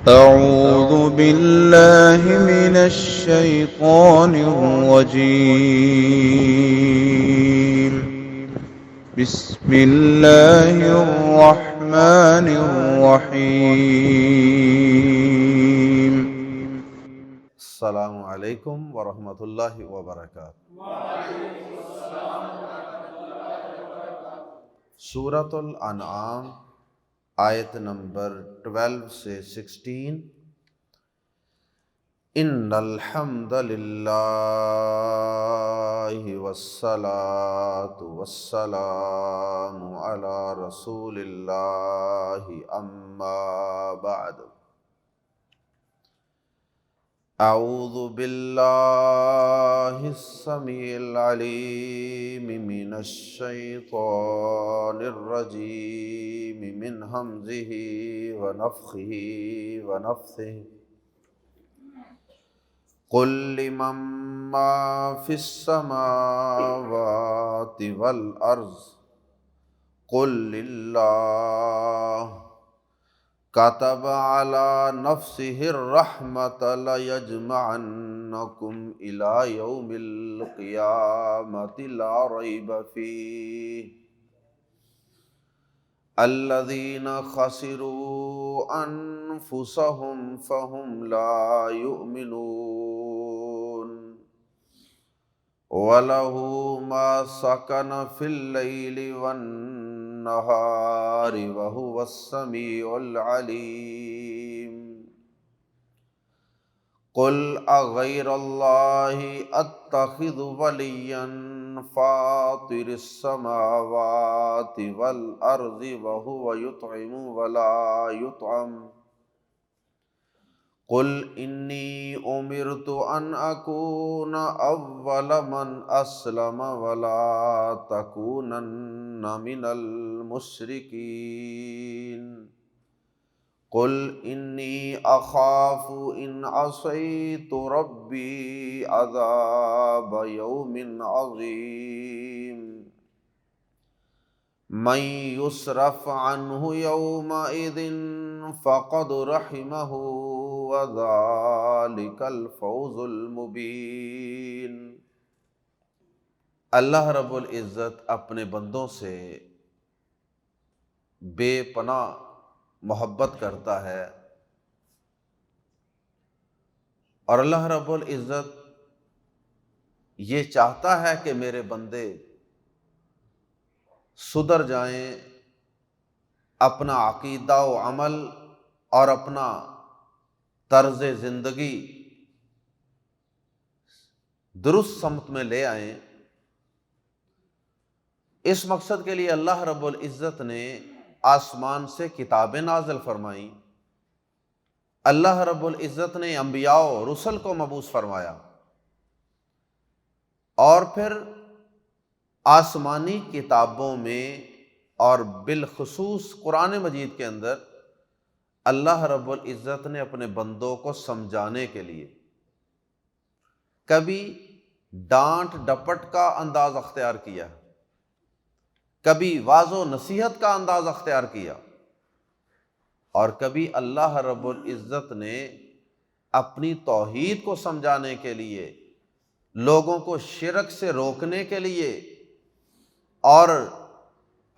أعوذ بالله من الشيطان الرجيم. بسم الله الرحمن الرحيم. السلام علیکم ورحمۃ اللہ وبرکاتہ۔ سورۃ الانعام آیت نمبر 12 سے 16۔ ان الحمد للہ والصلاة والسلام علی رسول اللہ اما بعد۔ اعوذ باللہ السمیع العلیم من الشیطان الرجیم من ہمزہ ونفخہ ونفثہ۔ قل لمن ما فی السماوات والارض قل للہ كتب على نفسه الرحمة ليجمعنكم إلى يوم القيامة لا ريب فيه الذين خسروا أنفسهم فهم لا يؤمنون وله ما سكن في الليل والنهار وهو السميع العليم۔ قل أغير الله أتخذ وليا فاطر السماوات والأرض وهو يطعم ولا يطعم قل انی امرت ان اکون اول من اسلم ولا تکونن من المشرکین قل انی اخاف ان عصیت ربی عذاب یوم عظیم۔ من یصرف عنہ یومئذ فقد رحمہ وذلک الفوز المبین۔ اللہ رب العزت اپنے بندوں سے بے پناہ محبت کرتا ہے، اور اللہ رب العزت یہ چاہتا ہے کہ میرے بندے سدھر جائیں، اپنا عقیدہ و عمل اور اپنا طرز زندگی درست سمت میں لے آئیں۔ اس مقصد کے لیے اللہ رب العزت نے آسمان سے کتابیں نازل فرمائیں، اللہ رب العزت نے انبیاء و رسل کو مبعوث فرمایا، اور پھر آسمانی کتابوں میں اور بالخصوص قرآن مجید کے اندر اللہ رب العزت نے اپنے بندوں کو سمجھانے کے لیے کبھی ڈانٹ ڈپٹ کا انداز اختیار کیا، کبھی واعظ و نصیحت کا انداز اختیار کیا، اور کبھی اللہ رب العزت نے اپنی توحید کو سمجھانے کے لیے، لوگوں کو شرک سے روکنے کے لیے اور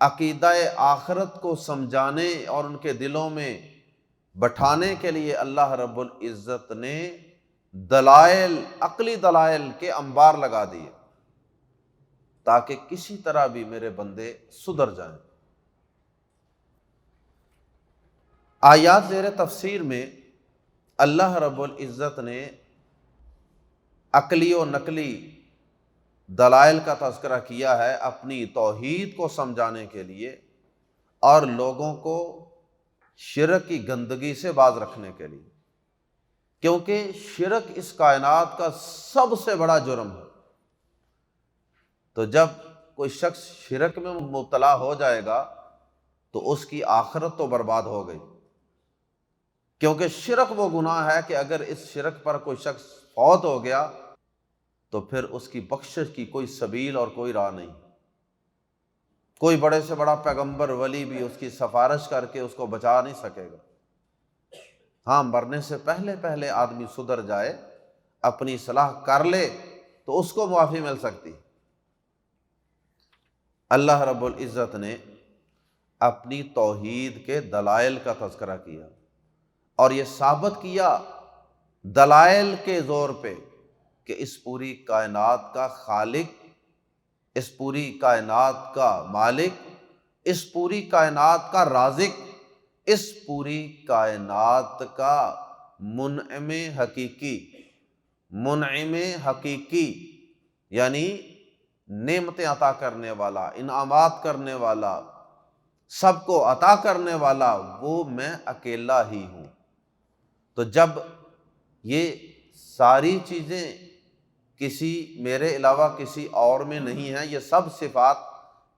عقیدہ آخرت کو سمجھانے اور ان کے دلوں میں بٹھانے کے لیے اللہ رب العزت نے دلائل، عقلی دلائل کے انبار لگا دیے، تاکہ کسی طرح بھی میرے بندے سدھر جائیں۔ آیات زیر تفسیر میں اللہ رب العزت نے عقلی و نقلی دلائل کا تذکرہ کیا ہے اپنی توحید کو سمجھانے کے لیے اور لوگوں کو شرک کی گندگی سے باز رکھنے کے لیے، کیونکہ شرک اس کائنات کا سب سے بڑا جرم ہے۔ تو جب کوئی شخص شرک میں مبتلا ہو جائے گا تو اس کی آخرت تو برباد ہو گئی، کیونکہ شرک وہ گناہ ہے کہ اگر اس شرک پر کوئی شخص فوت ہو گیا تو پھر اس کی بخشش کی کوئی سبیل اور کوئی راہ نہیں۔ کوئی بڑے سے بڑا پیغمبر ولی بھی اس کی سفارش کر کے اس کو بچا نہیں سکے گا۔ ہاں مرنے سے پہلے پہلے آدمی سدھر جائے، اپنی اصلاح کر لے تو اس کو معافی مل سکتی۔ اللہ رب العزت نے اپنی توحید کے دلائل کا تذکرہ کیا اور یہ ثابت کیا دلائل کے زور پہ کہ اس پوری کائنات کا خالق، اس پوری کائنات کا مالک، اس پوری کائنات کا رازق، اس پوری کائنات کا منعم حقیقی، منعم حقیقی یعنی نعمتیں عطا کرنے والا، انعامات کرنے والا، سب کو عطا کرنے والا، وہ میں اکیلا ہی ہوں۔ تو جب یہ ساری چیزیں کسی میرے علاوہ کسی اور میں نہیں ہیں، یہ سب صفات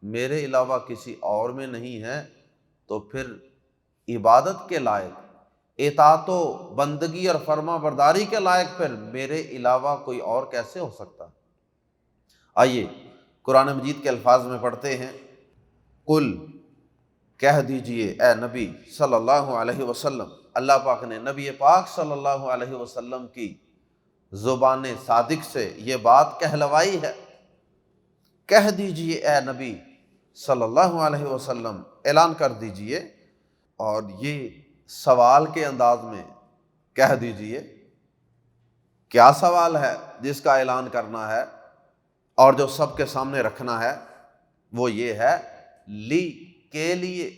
میرے علاوہ کسی اور میں نہیں ہیں، تو پھر عبادت کے لائق، اطاعت و بندگی اور فرما برداری کے لائق پھر میرے علاوہ کوئی اور کیسے ہو سکتا؟ آئیے قرآن مجید کے الفاظ میں پڑھتے ہیں، قل کہہ دیجئے اے نبی صلی اللہ علیہ وسلم، اللہ پاک نے نبی پاک صلی اللہ علیہ وسلم کی زبان صادق سے یہ بات کہلوائی ہے، کہہ دیجئے اے نبی صلی اللہ علیہ وسلم، اعلان کر دیجئے، اور یہ سوال کے انداز میں کہہ دیجئے۔ کیا سوال ہے جس کا اعلان کرنا ہے اور جو سب کے سامنے رکھنا ہے؟ وہ یہ ہے لی کے لیے،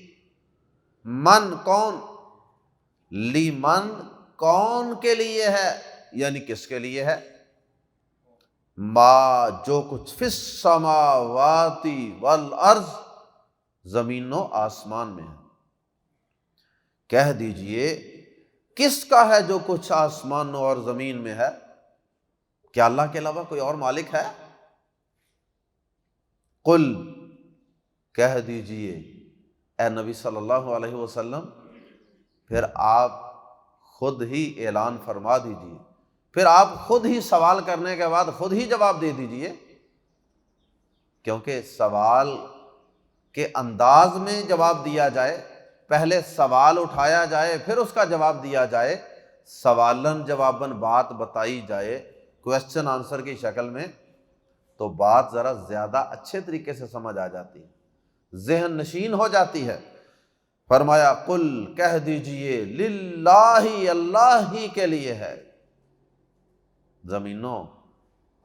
من کون، لی من کون کے لیے ہے، یعنی کس کے لیے ہے؟ ما جو کچھ فی السماوات والارض، زمین و آسمان میں ہے۔ کہہ دیجئے کس کا ہے جو کچھ آسمانوں اور زمین میں ہے؟ کیا اللہ کے علاوہ کوئی اور مالک ہے؟ قل کہہ دیجئے اے نبی صلی اللہ علیہ وسلم، پھر آپ خود ہی اعلان فرما دیجئے، پھر آپ خود ہی سوال کرنے کے بعد خود ہی جواب دے دیجئے، کیونکہ سوال کے انداز میں جواب دیا جائے، پہلے سوال اٹھایا جائے پھر اس کا جواب دیا جائے، سوالن جواباً بات بتائی جائے کویسچن آنسر کی شکل میں، تو بات ذرا زیادہ اچھے طریقے سے سمجھ آ جاتی ہے، ذہن نشین ہو جاتی ہے۔ فرمایا قل کہہ دیجئے للہ، اللہ ہی کے لیے ہے، زمینوں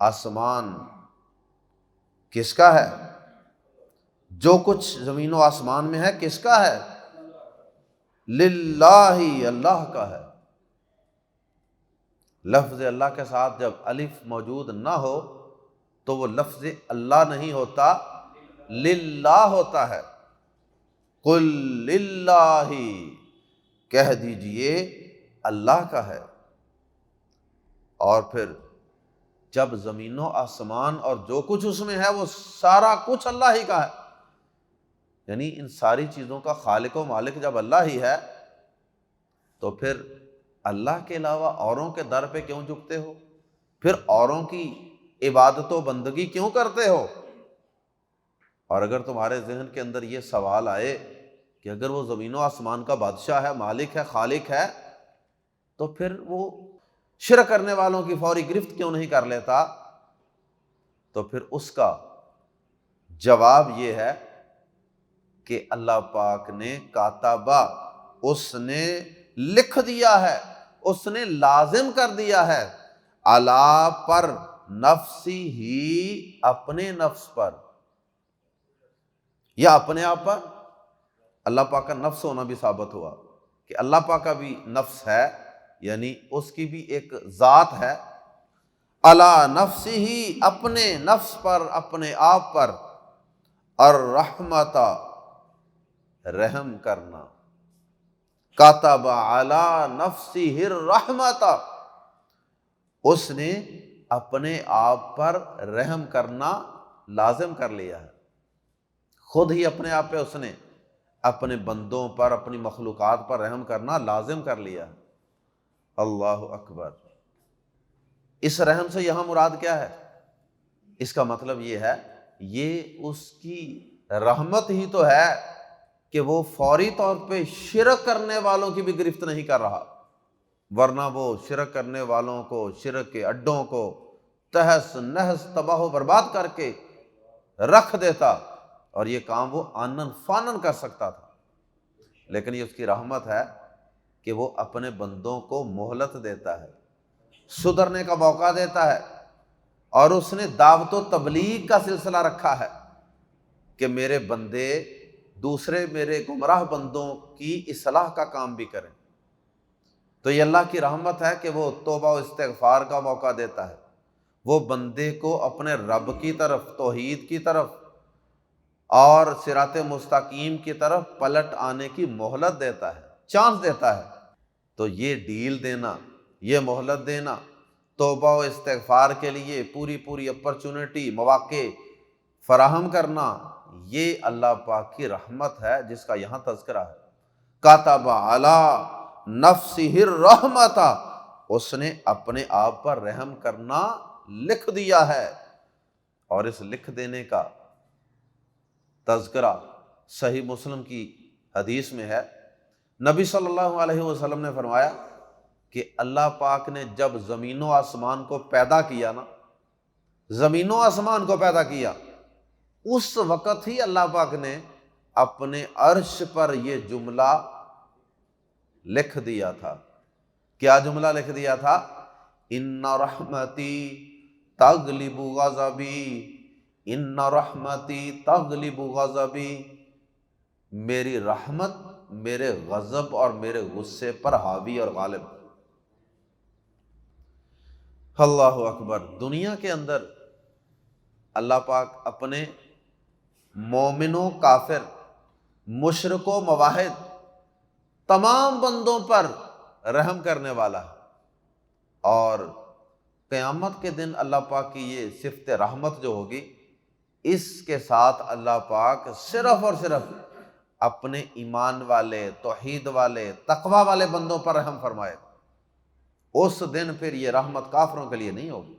آسمان کس کا ہے؟ جو کچھ زمین و آسمان میں ہے کس کا ہے؟ للہ، اللہ کا ہے۔ لفظ اللہ کے ساتھ جب الف موجود نہ ہو تو وہ لفظ اللہ نہیں ہوتا، للہ ہوتا ہے۔ قل للہ، کہہ دیجئے اللہ کا ہے۔ اور پھر جب زمین و آسمان اور جو کچھ اس میں ہے وہ سارا کچھ اللہ ہی کا ہے، یعنی ان ساری چیزوں کا خالق و مالک جب اللہ ہی ہے، تو پھر اللہ کے علاوہ اوروں کے در پہ کیوں جھکتے ہو؟ پھر اوروں کی عبادت و بندگی کیوں کرتے ہو؟ اور اگر تمہارے ذہن کے اندر یہ سوال آئے کہ اگر وہ زمین و آسمان کا بادشاہ ہے، مالک ہے، خالق ہے، تو پھر وہ شرک کرنے والوں کی فوری گرفت کیوں نہیں کر لیتا؟ تو پھر اس کا جواب یہ ہے کہ اللہ پاک نے کاتبہ، اس نے لکھ دیا ہے، اس نے لازم کر دیا ہے، علی پر، نفسی ہی، اپنے نفس پر، یا اپنے آپ پر۔ اللہ پاک کا نفس ہونا بھی ثابت ہوا کہ اللہ پاک کا بھی نفس ہے، یعنی اس کی بھی ایک ذات ہے۔ علی نفسی ہی، اپنے نفس پر، اپنے آپ پر، الرحمت، رحم کرنا، کاتب علی نفسہ الرحمت، اس نے اپنے آپ پر رحم کرنا لازم کر لیا ہے، خود ہی اپنے آپ پہ اس نے اپنے بندوں پر، اپنی مخلوقات پر رحم کرنا لازم کر لیا ہے۔ اللہ اکبر۔ اس رحم سے یہاں مراد کیا ہے؟ اس کا مطلب یہ ہے، یہ اس کی رحمت ہی تو ہے کہ وہ فوری طور پہ شرک کرنے والوں کی بھی گرفت نہیں کر رہا، ورنہ وہ شرک کرنے والوں کو، شرک کے اڈوں کو تہس نہس تباہ و برباد کر کے رکھ دیتا، اور یہ کام وہ آنن فانن کر سکتا تھا۔ لیکن یہ اس کی رحمت ہے کہ وہ اپنے بندوں کو مہلت دیتا ہے، سدھرنے کا موقع دیتا ہے، اور اس نے دعوت و تبلیغ کا سلسلہ رکھا ہے کہ میرے بندے دوسرے میرے گمراہ بندوں کی اصلاح کا کام بھی کریں۔ تو یہ اللہ کی رحمت ہے کہ وہ توبہ و استغفار کا موقع دیتا ہے، وہ بندے کو اپنے رب کی طرف، توحید کی طرف اور صراط مستقیم کی طرف پلٹ آنے کی مہلت دیتا ہے، چانس دیتا ہے۔ تو یہ ڈیل دینا، یہ مہلت دینا، توبہ و استغفار کے لیے پوری اپرچونٹی، مواقع فراہم کرنا، یہ اللہ پاک کی رحمت ہے جس کا یہاں تذکرہ ہے۔ کاتب علی نفسہ الرحمۃ، اس نے اپنے آپ پر رحم کرنا لکھ دیا ہے۔ اور اس لکھ دینے کا تذکرہ صحیح مسلم کی حدیث میں ہے، نبی صلی اللہ علیہ وسلم نے فرمایا کہ اللہ پاک نے جب زمین و آسمان کو پیدا کیا نا، زمین و آسمان کو پیدا کیا، اس وقت ہی اللہ پاک نے اپنے عرش پر یہ جملہ لکھ دیا تھا۔ کیا جملہ لکھ دیا تھا؟ ان رحمتی تغلب غضبی، ان رحمتی تغلب غضبی، میری رحمت میرے غضب اور میرے غصے پر حاوی اور غالب۔ اللہ اکبر۔ دنیا کے اندر اللہ پاک اپنے مومنوں، کافر، مشرکوں، موحد تمام بندوں پر رحم کرنے والا ہے، اور قیامت کے دن اللہ پاک کی یہ صفت رحمت جو ہوگی، اس کے ساتھ اللہ پاک صرف اور صرف اپنے ایمان والے، توحید والے، تقوی والے بندوں پر رحم فرمائے۔ اس دن پھر یہ رحمت کافروں کے لیے نہیں ہوگی۔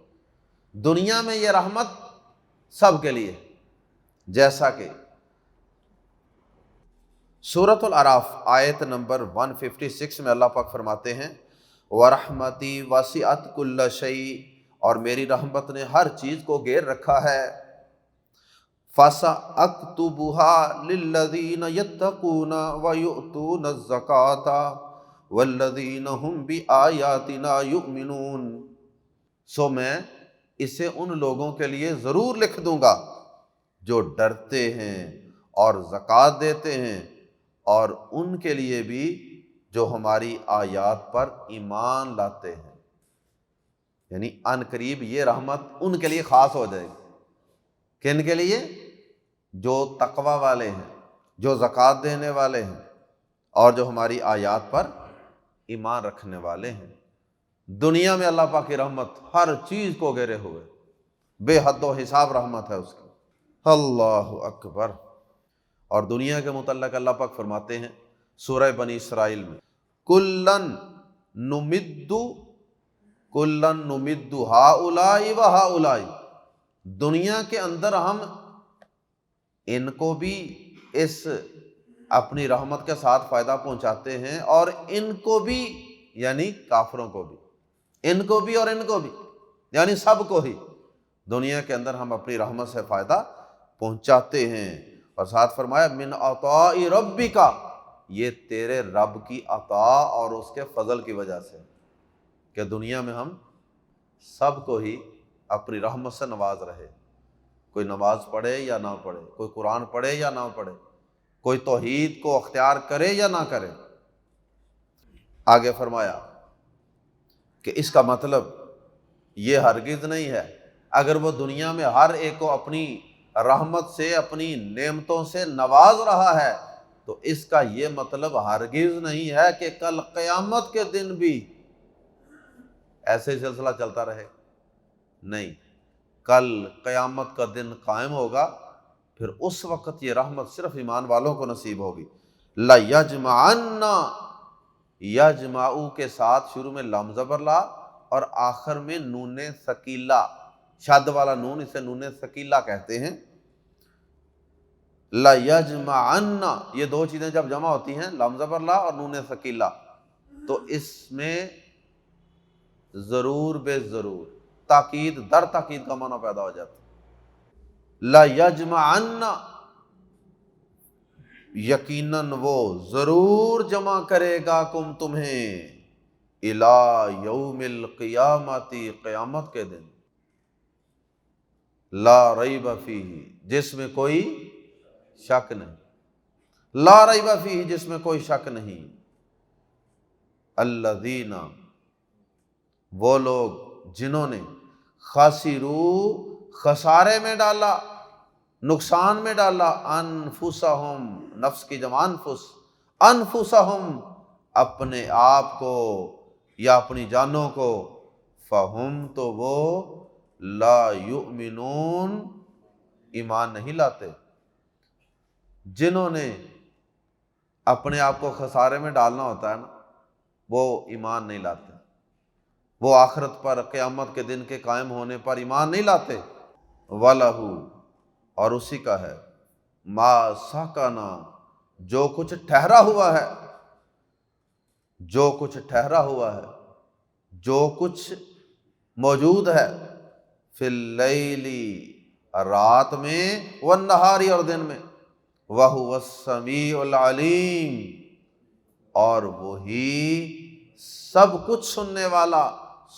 دنیا میں یہ رحمت سب کے لیے، جیسا کہ سورۃ الاعراف آیت نمبر 156 میں اللہ پاک فرماتے ہیں وَرَحْمَتِي وَسِعَتْ كُلَّ شَيْءٍ، اور میری رحمت نے ہر چیز کو گھیر رکھا ہے۔ فَسَأَكْتُبُهَا لِلَّذِينَ يَتَّقُونَ وَيُؤْتُونَ الزَّكَاةَ وَالَّذِينَ هُمْ بِآيَاتِنَا يُؤْمِنُونَ، سو میں اسے ان لوگوں کے لیے ضرور لکھ دوں گا جو ڈرتے ہیں اور زکوٰۃ دیتے ہیں، اور ان کے لیے بھی جو ہماری آیات پر ایمان لاتے ہیں۔ یعنی ان قریب یہ رحمت ان کے لیے خاص ہو جائے گی۔ کن کے لیے؟ جو تقوی والے ہیں، جو زکوٰۃ دینے والے ہیں، اور جو ہماری آیات پر ایمان رکھنے والے ہیں۔ دنیا میں اللہ پاک کی رحمت ہر چیز کو گھیرے ہوئے، بے حد و حساب رحمت ہے اس کی۔ اللہ اکبر۔ اور دنیا کے متعلق اللہ پاک فرماتے ہیں سورہ بنی اسرائیل میں کلن نمد ہؤلاء وہؤلاء، دنیا کے اندر ہم ان کو بھی اس اپنی رحمت کے ساتھ فائدہ پہنچاتے ہیں، اور ان کو بھی، یعنی کافروں کو بھی، ان کو بھی اور ان کو بھی، یعنی سب کو ہی دنیا کے اندر ہم اپنی رحمت سے فائدہ پہنچاتے ہیں۔ اور ساتھ فرمایا من عطاء ربک، یہ تیرے رب کی عطا اور اس کے فضل کی وجہ سے، کہ دنیا میں ہم سب کو ہی اپنی رحمت سے نواز رہے، کوئی نماز پڑھے یا نہ پڑھے، کوئی قرآن پڑھے یا نہ پڑھے، کوئی توحید کو اختیار کرے یا نہ کرے۔ آگے فرمایا کہ اس کا مطلب یہ ہرگز نہیں ہے اگر وہ دنیا میں ہر ایک کو اپنی رحمت سے، اپنی نعمتوں سے نواز رہا ہے، تو اس کا یہ مطلب ہرگز نہیں ہے کہ کل قیامت کے دن بھی ایسے ہی سلسلہ چلتا رہے۔ نہیں، کل قیامت کا دن قائم ہوگا، پھر اس وقت یہ رحمت صرف ایمان والوں کو نصیب ہوگی۔ لَيَجْمَعَنَّ، یجمعو کے ساتھ شروع میں لام زبر لا اور آخر میں نون ثقیلہ، شد والا نون، اسے نون ثقیلہ کہتے ہیں۔ لَيَجْمَعَنَّ، یہ دو چیزیں جب جمع ہوتی ہیں، لام زبر لا اور نون ثقیلہ، تو اس میں ضرور بے ضرور، تاکید در تاکید کا معنی پیدا ہو جاتا ہے۔ لا یجمعن، یقیناً وہ ضرور جمع کرے گا کم تمہیں، الی یوم القیامت، قیامت کے دن، لا ریب فیہ، جس میں کوئی شک نہیں، لا ریب فیہ، جس میں کوئی شک نہیں، الذین، وہ لوگ جنہوں نے خاسرو، خسارے میں ڈالا، نقصان میں ڈالا، انفسہم، نفس کی جمع انفس، انفسہم، اپنے آپ کو یا اپنی جانوں کو، فہم، تو وہ لا یؤمنون، ایمان نہیں لاتے۔ جنہوں نے اپنے آپ کو خسارے میں ڈالنا ہوتا ہے نا، وہ ایمان نہیں لاتے، وہ آخرت پر، قیامت کے دن کے قائم ہونے پر ایمان نہیں لاتے۔ وَلَهُ، اور اسی کا ہے، ما سکن، جو کچھ ٹھہرا ہوا ہے، جو کچھ ٹھہرا ہوا ہے، جو کچھ موجود ہے، فی اللیل، رات میں، والنہار، اور دن میں، وَهُوَ السَّمِيعُ الْعَلِيمُ، اور وہی سب کچھ سننے والا،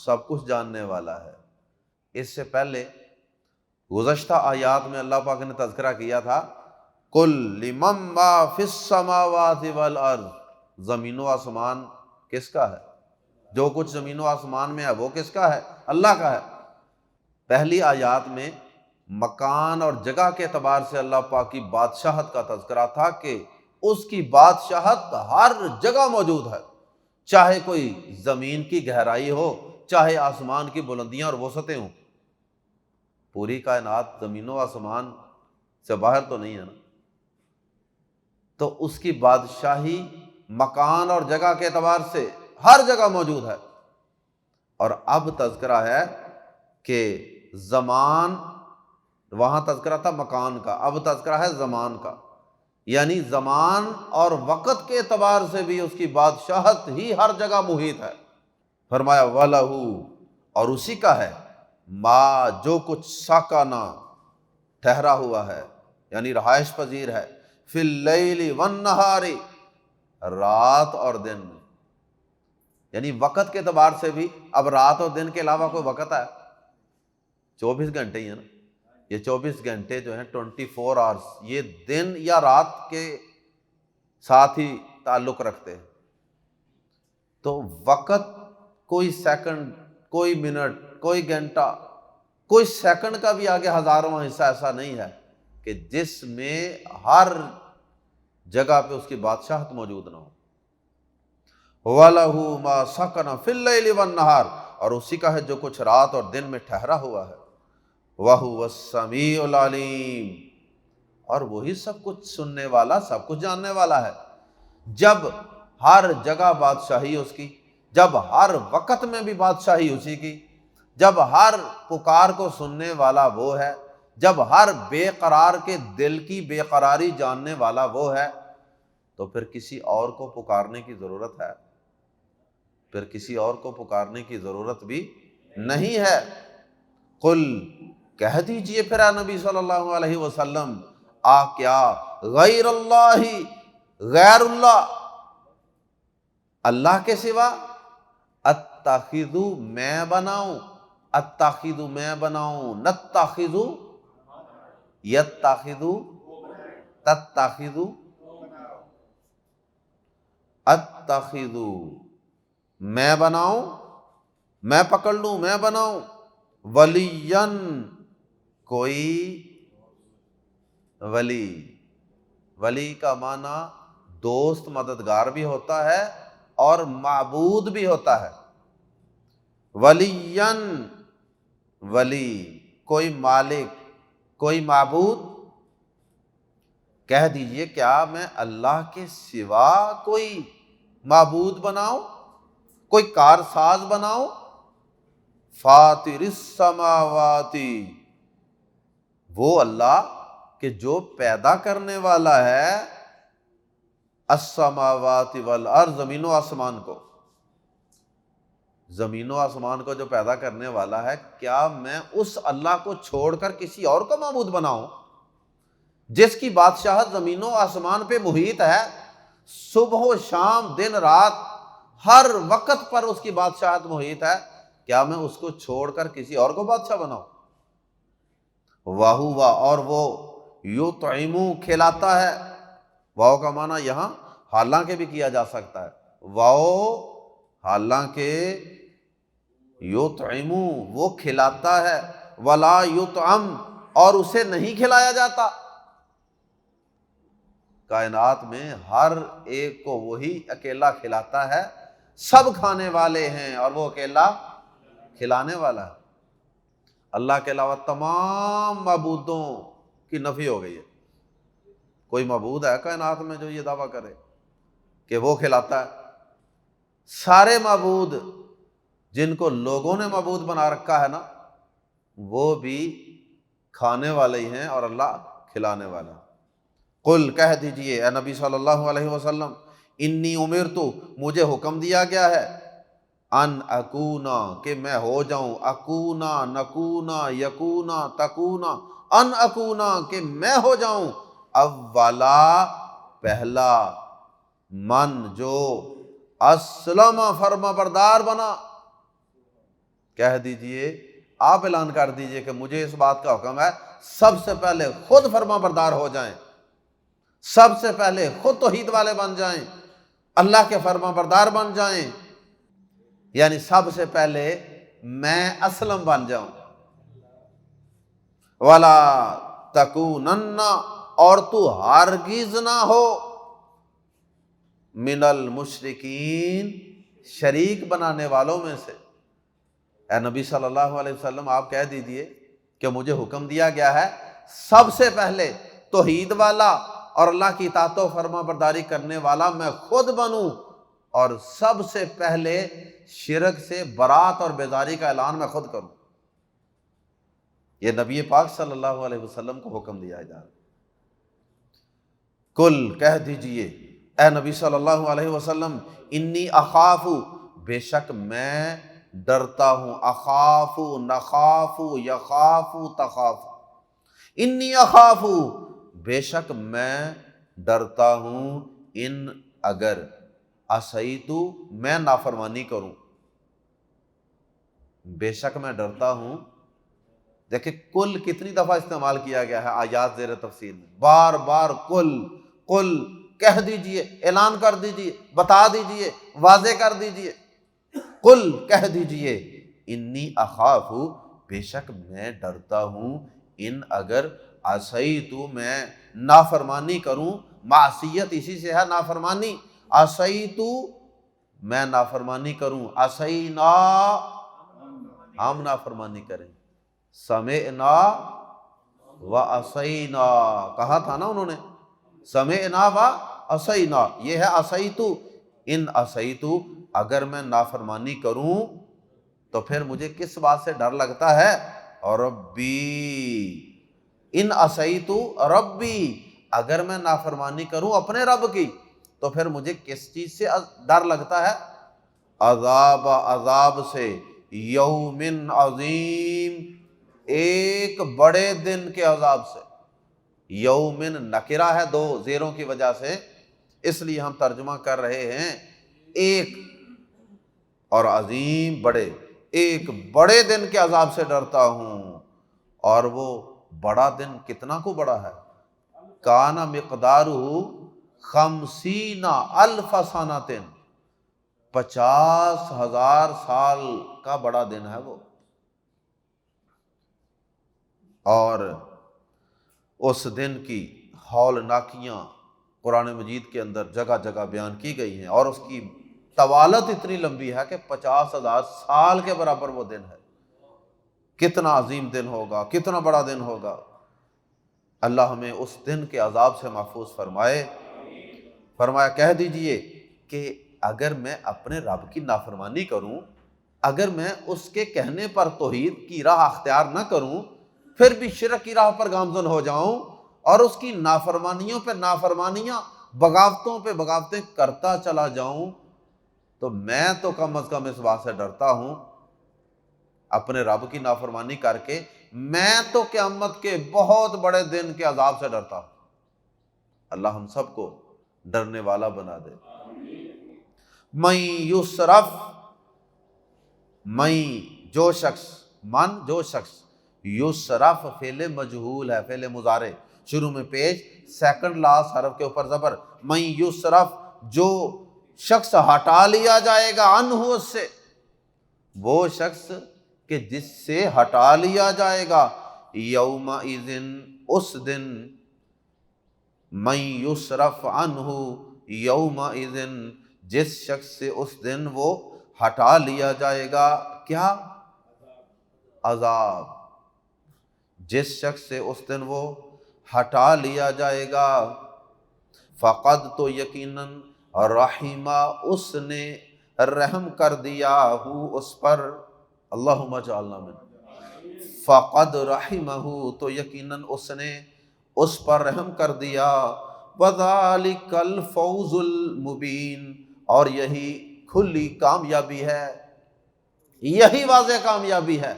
سب کچھ جاننے والا ہے۔ اس سے پہلے گزشتہ آیات میں اللہ پاک نے تذکرہ کیا تھا، قُل لِمَن مَّا فِی السَّمَاوَاتِ وَالْأَرْضِ، زمین و آسمان کس کا ہے؟ جو کچھ زمین و آسمان میں ہے وہ کس کا ہے؟ اللہ کا ہے۔ پہلی آیات میں مکان اور جگہ کے اعتبار سے اللہ پاک کی بادشاہت کا تذکرہ تھا کہ اس کی بادشاہت ہر جگہ موجود ہے، چاہے کوئی زمین کی گہرائی ہو، چاہے آسمان کی بلندیاں اور وسعتیں ہوں، پوری کائنات زمین و آسمان سے باہر تو نہیں ہے نا، تو اس کی بادشاہی مکان اور جگہ کے اعتبار سے ہر جگہ موجود ہے۔ اور اب تذکرہ ہے کہ زمان، وہاں تذکرہ تھا مکان کا، اب تذکرہ ہے زمان کا، یعنی زمان اور وقت کے اعتبار سے بھی اس کی بادشاہت ہی ہر جگہ محیط ہے۔ فرمایا وَلَهُ، اور اسی کا ہے، ما، جو کچھ ساکانہ، ٹھہرا ہوا ہے، یعنی رہائش پذیر ہے، فی اللیل والنہار، رات اور دن میں، یعنی وقت کے اعتبار سے بھی اب رات اور دن کے علاوہ کوئی وقت ہے؟ 24 گھنٹے ہی ہیں نا، یہ 24 گھنٹے جو ہیں 24 آورس، یہ دن یا رات کے ساتھ ہی تعلق رکھتے ہیں۔ تو وقت، کوئی سیکنڈ، کوئی منٹ، کوئی گھنٹہ، کوئی سیکنڈ کا بھی آگے ہزارواں حصہ ایسا نہیں ہے کہ جس میں ہر جگہ پہ اس کی بادشاہت موجود نہ ہو۔ وَلَهُ مَا سَكَنَ فِي اللَّيْلِ وَالنَّهَارِ، اور اسی کا ہے جو کچھ رات اور دن میں ٹھہرا ہوا ہے۔ وَهُوَ السَّمِيعُ الْعَلِيمُ، اور وہی سب کچھ سننے والا، سب کچھ جاننے والا ہے۔ جب ہر جگہ بادشاہی اس کی، جب ہر وقت میں بھی بادشاہی اسی کی، جب ہر پکار کو سننے والا وہ ہے، جب ہر بے قرار کے دل کی بے قراری جاننے والا وہ ہے، تو پھر کسی اور کو پکارنے کی ضرورت ہے؟ پھر کسی اور کو پکارنے کی ضرورت بھی نہیں ہے۔ قل، کہہ دیجئے پھر اے نبی صلی اللہ علیہ وسلم، کیا غیر اللہ، غیر اللہ، اللہ کے سوا، اتخذ، میں بناؤں، اتخذ، میں بناؤں، نتخذ، یتخذ، تتخذ، اتخذ، میں بناؤں، میں پکڑ لوں، میں بناؤں، ولین، کوئی ولی، ولی کا معنی دوست، مددگار بھی ہوتا ہے اور معبود بھی ہوتا ہے۔ ولین، ولی، کوئی مالک، کوئی معبود۔ کہہ دیجئے کیا میں اللہ کے سوا کوئی معبود بناؤں، کوئی کارساز بناؤں؟ فاطر السماوات، وہ اللہ کہ جو پیدا کرنے والا ہے، السماوات والارض، زمین و آسمان کو، زمین و آسمان کو جو پیدا کرنے والا ہے، کیا میں اس اللہ کو چھوڑ کر کسی اور کو معبود بناؤں جس کی بادشاہت زمین و آسمان پہ محیط ہے، صبح و شام دن رات ہر وقت پر اس کی بادشاہت محیط ہے، کیا میں اس کو چھوڑ کر کسی اور کو بادشاہ بناؤں؟ واہو واہ، اور وہ یطعمو کھلاتا ہے، واو کا معنی یہاں حالانکہ بھی کیا جا سکتا ہے، واو حالانکہ، یطعمو وہ کھلاتا ہے، ولا یطعم اور اسے نہیں کھلایا جاتا۔ کائنات میں ہر ایک کو وہی اکیلا کھلاتا ہے، سب کھانے والے ہیں اور وہ اکیلا کھلانے والا ہے۔ اللہ کے علاوہ تمام معبودوں کی نفی ہو گئی ہے۔ کوئی معبود ہے کائنات میں جو یہ دعویٰ کرے کہ وہ کھلاتا ہے؟ سارے معبود جن کو لوگوں نے معبود بنا رکھا ہے نا، وہ بھی کھانے والے ہی ہیں اور اللہ کھلانے والا ہے۔ قل کہہ دیجئے اے نبی صلی اللہ علیہ وسلم، انی امرت مجھے حکم دیا گیا ہے، ان اکونا کہ میں ہو جاؤں، اکونا نکونا یکونا تکونا، ان اکونا کہ میں ہو جاؤں، اولا پہلا، من جو اسلم فرما بردار بنا۔ کہہ دیجئے، آپ اعلان کر دیجئے کہ مجھے اس بات کا حکم ہے، سب سے پہلے خود فرما بردار ہو جائیں، سب سے پہلے خود توحید والے بن جائیں، اللہ کے فرما بردار بن جائیں، یعنی سب سے پہلے میں اسلم بن جاؤں۔ ولا تکونن اور تو ہرگز نہ ہو، من المشرکین شریک بنانے والوں میں سے۔ اے نبی صلی اللہ علیہ وسلم آپ کہہ دیجئے کہ مجھے حکم دیا گیا ہے سب سے پہلے توحید والا اور اللہ کی اطاعت و فرما برداری کرنے والا میں خود بنوں، اور سب سے پہلے شرک سے برات اور بیزاری کا اعلان میں خود کروں۔ یہ نبی پاک صلی اللہ علیہ وسلم کو حکم دیا جا رہا ہے۔ کل کہہ دیجئے اے نبی صلی اللہ علیہ وسلم، انی اخاف بے شک میں ڈرتا ہوں، اخاف نخاف یخاف تخاف، انی اخاف بے شک میں ڈرتا ہوں، ان اگر عصیتو میں نافرمانی کروں، بے شک میں ڈرتا ہوں۔ دیکھیں کل کتنی دفعہ استعمال کیا گیا ہے آیات زیر تفسیر میں، بار بار کل کل کہہ دیجئے، اعلان کر دیجئے، بتا دیجئے، واضح کر دیجئے۔ قل کہہ دیجئے، انی اخاف بے شک میں ڈرتا ہوں، ان اگر عصیتو میں نافرمانی کروں، معصیت اسی سے ہے نافرمانی، عصیتو میں نافرمانی کروں، عصینا ہم نافرمانی کریں، سمعنا و عصینا کہا تھا نا انہوں نے، سمعنا و عصینا، یہ ہے عصیتو، ان عصیتو اگر میں نافرمانی کروں تو پھر مجھے کس بات سے ڈر لگتا ہے؟ ربی، ان عصیتو ربی اگر میں نافرمانی کروں اپنے رب کی تو پھر مجھے کس چیز سے ڈر لگتا ہے؟ عذاب سے، یوم عظیم ایک بڑے دن کے عذاب سے۔ یومن نکرہ ہے دو زیروں کی وجہ سے، اس لیے ہم ترجمہ کر رہے ہیں ایک، اور عظیم بڑے، ایک بڑے دن کے عذاب سے ڈرتا ہوں، اور وہ بڑا دن کتنا کو بڑا ہے؟ کان مقدارہ 50 الف سنۃ، 50,000 سال کا بڑا دن ہے وہ۔ اور اس دن کی ہولناکیاں قرآن مجید کے اندر جگہ جگہ بیان کی گئی ہیں، اور اس کی طوالت اتنی لمبی ہے کہ 50,000 سال کے برابر وہ دن ہے۔ کتنا عظیم دن ہوگا، کتنا بڑا دن ہوگا۔ اللہ ہمیں اس دن کے عذاب سے محفوظ فرمائے۔ فرمایا کہہ دیجئے کہ اگر میں اپنے رب کی نافرمانی کروں، اگر میں اس کے کہنے پر توحید کی راہ اختیار نہ کروں، پھر بھی شرک کی راہ پر گامزن ہو جاؤں اور اس کی نافرمانیوں پہ نافرمانیاں، بغاوتوں پہ بغاوتیں کرتا چلا جاؤں، تو میں تو کم از کم اس بات سے ڈرتا ہوں اپنے رب کی نافرمانی کر کے، میں تو قیامت کے بہت بڑے دن کے عذاب سے ڈرتا ہوں۔ اللہ ہم سب کو ڈرنے والا بنا دے۔ من یصرف، من جو شخص، من جو شخص، یصرف فعل مجہول ہے، فعل مضارع، شروع میں پیش، سیکنڈ لاسٹ حرف کے اوپر زبر۔ من یصرف، جو شخص ہٹا لیا جائے گا، عنہ، اس سے، وہ شخص کہ جس سے ہٹا لیا جائے گا، یومئذ، اس دن، من یصرف عنہ یومئذ، جس شخص سے اس دن وہ ہٹا لیا جائے گا، کیا؟ عذاب۔ جس شخص سے اس دن وہ ہٹا لیا جائے گا، فقد، تو یقیناً، رحمہ، اس نے رحم کر دیا، ہو، اس پر، اللہم اجعلنا من، فقد رحمہ، تو یقیناً اس نے اس پر رحم کر دیا، وذالک الفوز المبین، اور یہی کھلی کامیابی ہے، یہی واضح کامیابی ہے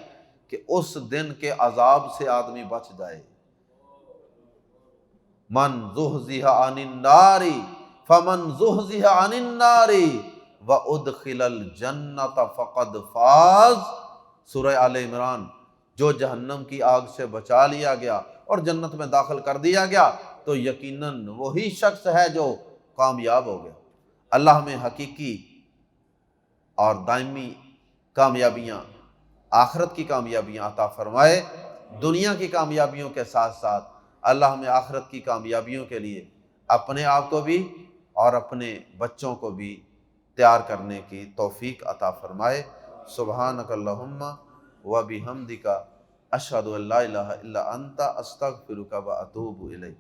کہ اس دن کے عذاب سے آدمی بچ جائے۔ من زحزح عن النار فمن زحزح عن النار وادخل الجنۃ فقد فاز، سورہ آل عمران۔ جو جہنم کی آگ سے بچا لیا گیا اور جنت میں داخل کر دیا گیا تو یقیناً وہی شخص ہے جو کامیاب ہو گیا۔ اللہ ہمیں حقیقی اور دائمی کامیابیاں، آخرت کی کامیابیاں عطا فرمائے۔ دنیا کی کامیابیوں کے ساتھ ساتھ اللہ ہمیں آخرت کی کامیابیوں کے لیے اپنے آپ کو بھی اور اپنے بچوں کو بھی تیار کرنے کی توفیق عطا فرمائے۔ سبحانک اللہم و بحمدک، اشہد ان لا الہ الا انت، استغفرک و اتوب الیک۔